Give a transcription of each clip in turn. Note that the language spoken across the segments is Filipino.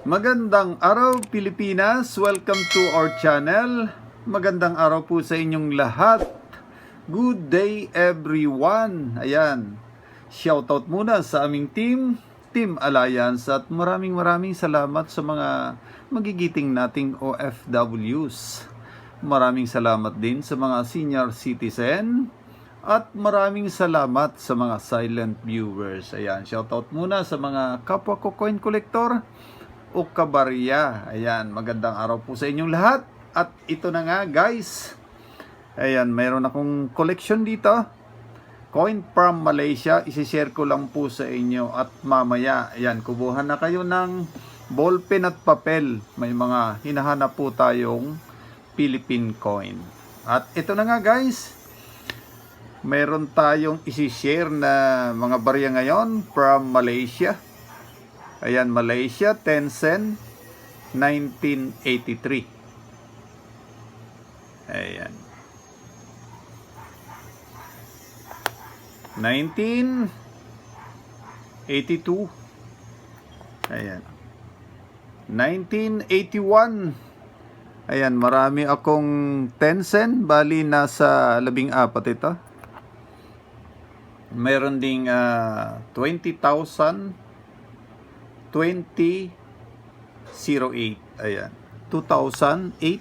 Magandang araw Pilipinas, welcome to our channel. Magandang araw po sa inyong lahat. Good day everyone. Ayan, shoutout muna sa aming Team Alliance, at maraming salamat sa mga magigiting nating OFWs. Maraming salamat din sa mga senior citizen at maraming salamat sa mga silent viewers. Ayan, shoutout muna sa mga kapwa ko coin collector o kabarya. Ayan, magandang araw po sa inyong lahat. At ito na nga guys, ayan, mayroon akong collection dito, coin from Malaysia. Isishare ko lang po sa inyo at mamaya, ayan, kubuhan na kayo ng ballpen at papel. May mga hinahanap po tayong Philippine coin. At ito na nga guys, mayroon tayong isishare na mga barya ngayon from Malaysia. Ayan, Malaysia, Tencent, 1983. Ayan. 1982. Ayan. 1981. Ayan, marami akong Tencent. Bali, nasa 14 ito. Meron ding 20,000. 2008. Ayan. 2008.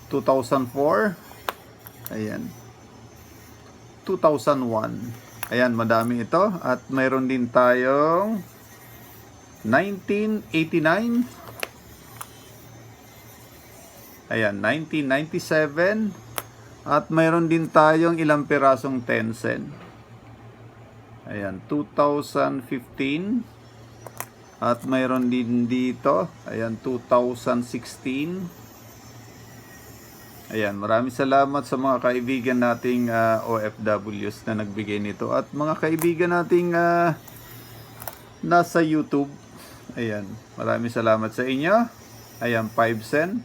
2004. Ayan. 2001. Ayan, madami ito. At mayroon din tayong 1989. Ayan, 1997. At mayroon din tayong ilang pirasong Tencent. Ayan, 2015. At mayroon din dito, ayan, 2016. Ayan, maraming salamat sa mga kaibigan nating OFWs na nagbigay nito. At mga kaibigan nating nasa YouTube. Ayan, maraming salamat sa inyo. Ayan, 5 cent.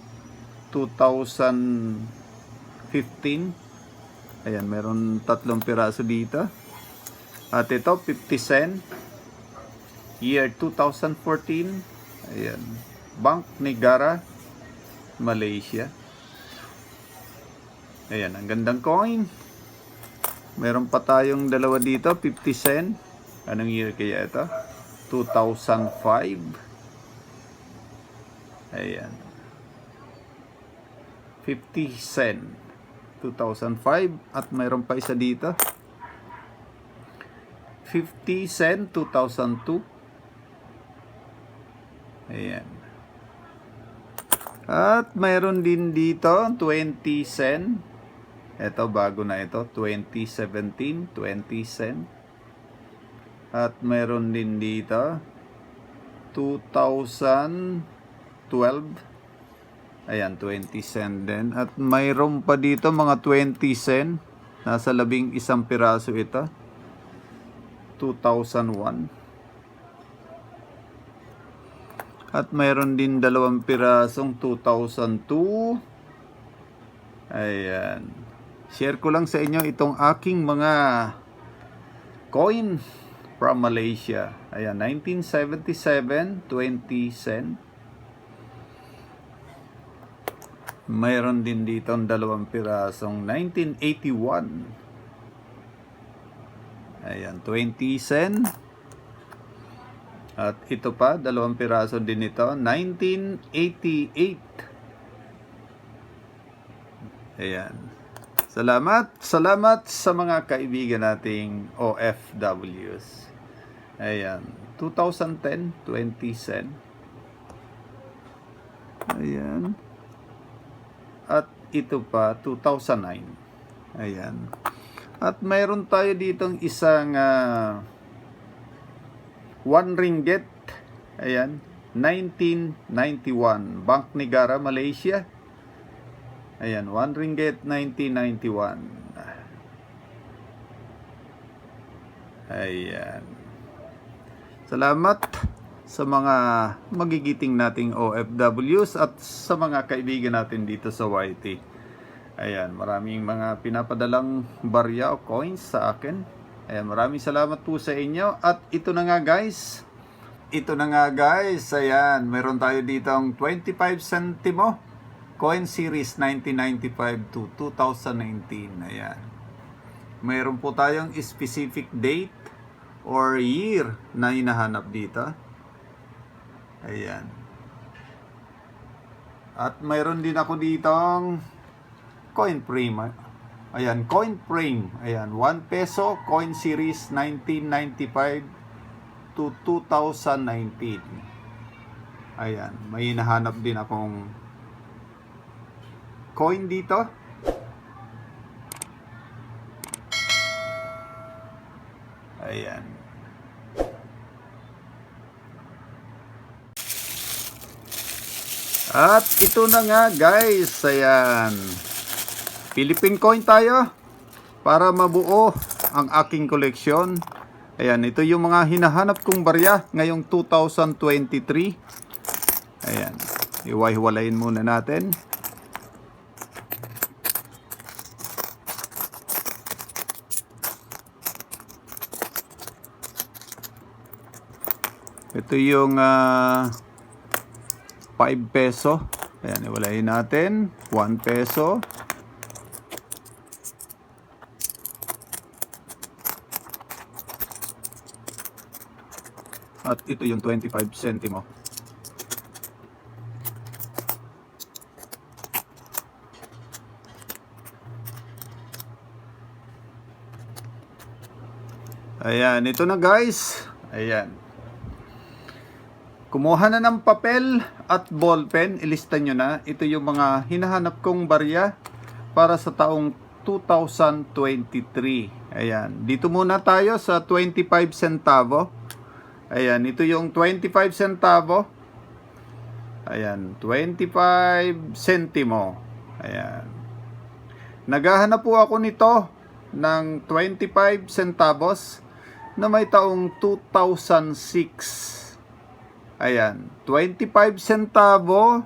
2015. Ayan, meron 3 piraso dito. At ito, 50 cent. Year 2014. Ayan. Bank Negara, Malaysia. Ayan, ang gandang coin. Meron pa tayong dalawa dito, 50 cent. Anong year kaya ito? 2005. Ayan. 50 cent. 2005. At mayroon pa isa dito. 50 cent, 2002. Ayan. At mayroon din dito, 20 cent. Ito, bago na ito, 2017, 20 cent. At mayroon din dito, 2012. Ayan, 20 cent din. At mayroon pa dito mga 20 cent. Nasa 11 piraso ito. 2001. At mayroon din 2 pirasong 2002. Ayan. Share ko lang sa inyo itong aking mga coin from Malaysia. Ayan, 1977, 20 cent. Mayroon din dito 2 pirasong 1981. Ayan, 20 cent. At ito pa, 2 piraso din ito, 1988. Ayan. Salamat sa mga kaibigan nating OFWs. Ayan, 2010, 20 cent. Ayan. At ito pa, 2009. Ayan. At mayroon tayo ditong isang 1 ringgit. Ayan, 1991. Bank Negara, Malaysia. Ayan, 1 ringgit, 1991. Ayan. Salamat sa mga magigiting nating OFWs at sa mga kaibigan natin dito sa YT. Ayan, maraming mga pinapadalang barya o coins sa akin. Ayan, maraming salamat po sa inyo. At ito na nga guys, ito na nga guys, ayan, meron tayo dito ang 25 centimo coin series 1995 to 2019. Ayan. Meron po tayong specific date or year na hinahanap dito. Ayan. At mayroon din ako ditong coin frame. Ayan, coin frame. Ayan, 1 peso coin series 1995 to 2019. Ayan, may hinahanap din akong coin dito. Ayan. At ito na nga guys, ayan. Philippine coin tayo para mabuo ang aking koleksyon. Ayan, ito yung mga hinahanap kong barya ngayong 2023. Ayan, iwa-hiwalayin muna natin. Ito yung 5 peso. Ayan, iwalayin natin. 1 peso. At ito yung 25 centimo. Ayan, ito na guys. Ayan. Kumuha na ng papel at ballpen. Ilista nyo na. Ito yung mga hinahanap kong barya para sa taong 2023. Ayan. Dito muna tayo sa 25 centavo. Ayan, ito yung 25 centavo. Ayan, 25 centimo. Ayan. Naghahanap po ako nito ng 25 centavos na may taong 2006. Ayan, 25 centavo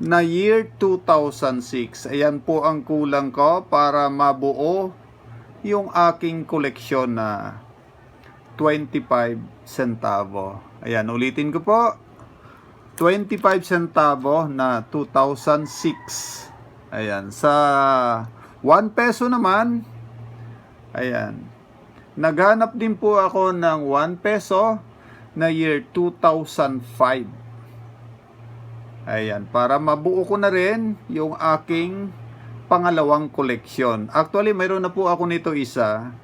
na year 2006. Ayan po ang kulang ko para mabuo yung aking koleksyon na 25 centavo. Ayan, ulitin ko po. 25 centavo na 2006. Ayan, sa 1 peso naman, ayan, naghanap din po ako ng 1 peso na year 2005. Ayan, para mabuo ko na rin yung aking pangalawang koleksyon. Actually, mayroon na po ako nito isa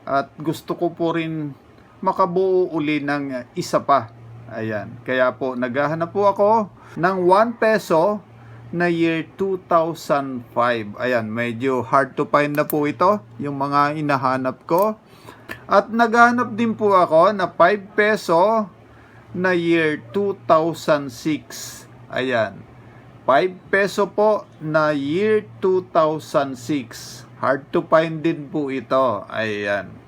at gusto ko po rin makabuo uli ng isa pa. Ayan. Kaya po, naghahanap po ako ng 1 peso na year 2005. Ayan, medyo hard to find na po ito, yung mga hinahanap ko. At naghahanap din po ako na 5 peso na year 2006. Ayan. 5 peso po na year 2006. Hard to find din po ito. Ayan.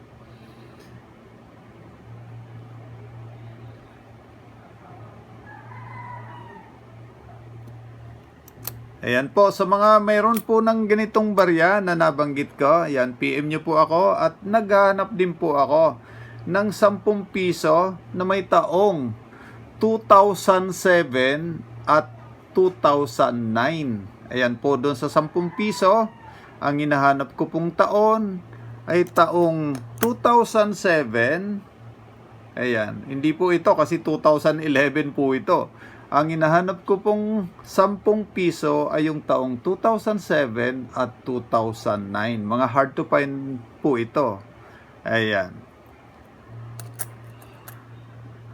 Ayan po, sa mga mayroon po ng ganitong barya na nabanggit ko, ayan, PM nyo po ako at naghahanap din po ako ng 10 piso na may taong 2007 at 2009. Ayan po, doon sa 10 piso, ang hinahanap ko pong taon ay taong 2007. Ayan, hindi po ito kasi 2011 po ito. Ang hinahanap ko pong 10 piso ay yung taong 2007 at 2009. Mga hard to find po ito. Ayan.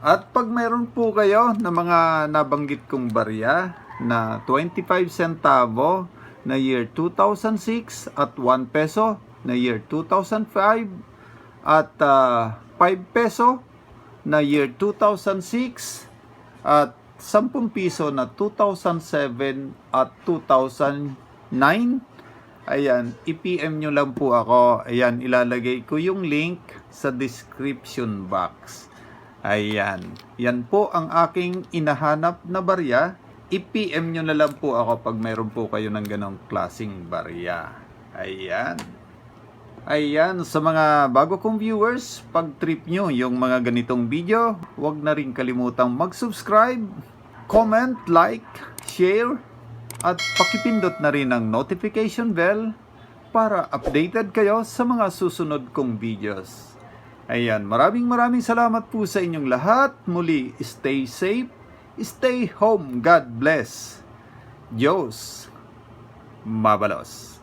At pag mayroon po kayo na mga nabanggit kong barya na 25 centavo na year 2006 at 1 peso na year 2005 at 5 peso na year 2006 at 10 piso na 2007 at 2009. Ayan, i-PM nyo lang po ako. Ayan, ilalagay ko yung link sa description box. Ayan, yan po ang aking inahanap na barya. I-PM nyo na lang po ako pag mayroon po kayo ng ganong klaseng barya. Ayan. Ayan, sa mga bago kong viewers, pag trip nyo yung mga ganitong video, huwag na rin kalimutang mag-subscribe, comment, like, share, at pakipindot na rin ang notification bell para updated kayo sa mga susunod kong videos. Ayan, maraming salamat po sa inyong lahat. Muli, stay safe, stay home, God bless. Diyos, mabalos.